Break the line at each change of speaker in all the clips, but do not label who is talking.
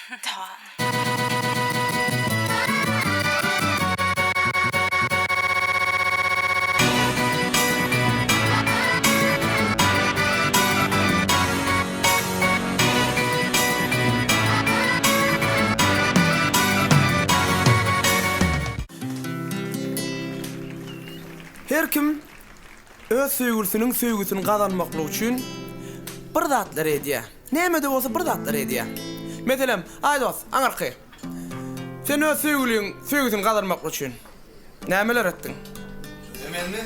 Tamam.
Her kim öz söýgüsiniň söýgüsini gazanmaklyk üçin bir zatlar edýär. Näme de bolsa bir zatlar edýär. Meselem, aý dost, aňarky. Sen öz söýgüsini gazanmak üçin nämeler etdiň?
Emenmi?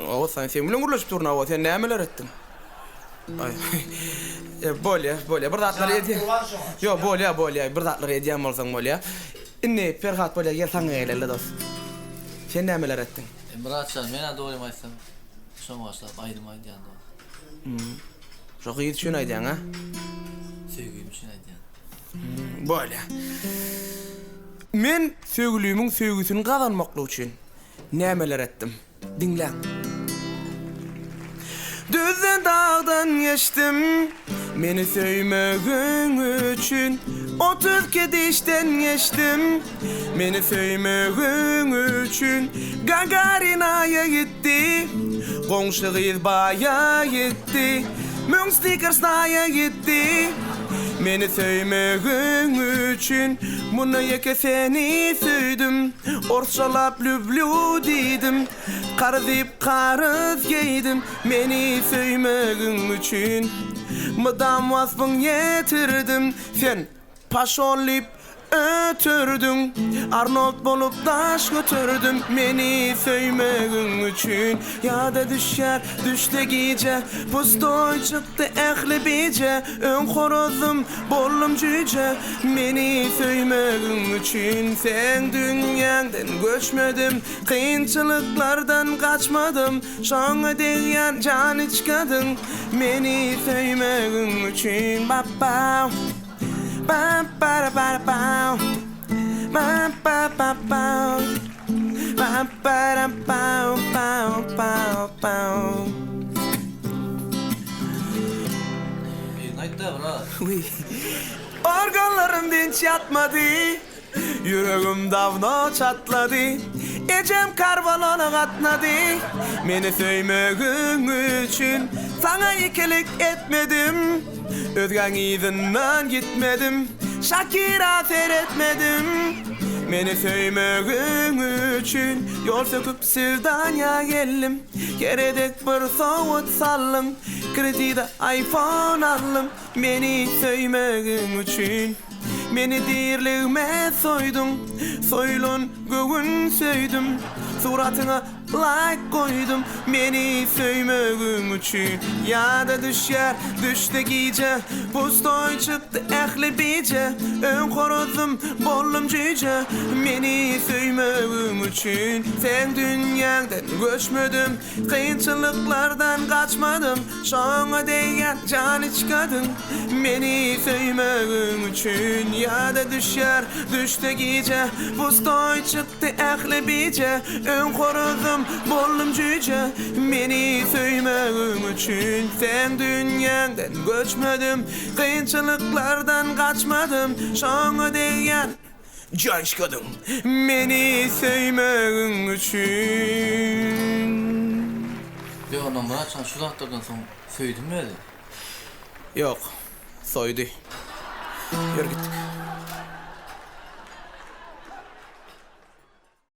O sen bilen gurlaşyp durna, o sen nämeler etdiň? Ay. Bolýa, bir zatlar edýär. Yo, bolýa, bir zatlar edýär bolsaň bolýa. Inni Ferhat bolýa gel saňa geleli dost. Sen nämeler etdiň?
Muratcan, mena doýmaýsam, şoň başlap aýdym ýanda.
Şoňa ýet şunu aýdýan, ha?
Söýgüm üçin aýdýan.
Bolýa. Men söýgülümiň söýgüsini gazanmaklyk üçin nämeler etdim? Dinläň. Düzden dağdan geçtim, meni söýmegin üçün. 30 kedişten geçtim, meni söýmegin üçün. Gagarina'ya gitti, goňşy gyz baya gitti. Müň Snickers'naya gitti, meni söýmegin üçün. Muny ýeke seni söýdüm, orçalap lüblü diýdim. Qarzyp qarız geydim, meni söýmegin üçün. Mydam waspyň ýetirdim, sen paşonlyp ötürdün. Arnold bolup daş götürdüm, meni söýmegin üçün. Ýada düşer, düşde gece, pustoy çykdy ähli bice. Ön horozum, bollum cüce, meni söýmegin üçün. Sen dünýäňden göçmedim, kynçylyklardan kaçmadım. Şoňa diýen jan içkadyň, meni söýmegin üçün. Baba, ba ba ba ba, ba ba ba ba, ba ba ba ba ba.
Naýtda brat.
Organlarım dinç yatmadı, yüreğim davno çatladı. Ecem karvalona katnadı, meni söýmegin üçün. Sana ikilik etmedim, özgen izinden gitmedim. Shakira seyretmedim, meni söýmegin üçün. Yol söküp Sivdanya geldim, geredek bir sowut sallym. Kredide iPhone aldım, meni söýmegin üçün. Meni dirligime soýdun, soýlun gögün söýdüm. Suratyna like koydum, meni söýmegin üçün. Ýada düşer, düşde gece, pustoy çykdy ähli bice. Ön horozum, bollum cüce, meni söýmegin üçün. Sen dünýäňden göçmedim, kynçylyklardan kaçmadım. Şoňa diýen jan içkadyň, meni söýmegin üçün. Ýada düşer, düşde gece, pustoy çykdy ähli bice. Ön horozum, bollum cüce, meni söýmegin üçün. Sen dünýäňden göçmedim, kynçylyklardan kaçmadım. Şoňa diýen jan içkadyň, meni söýmegin üçün.
Yo, ondan Muratcan şu zatlardan soň söýdüm mi?
Yok, soydu. Yürü gittik.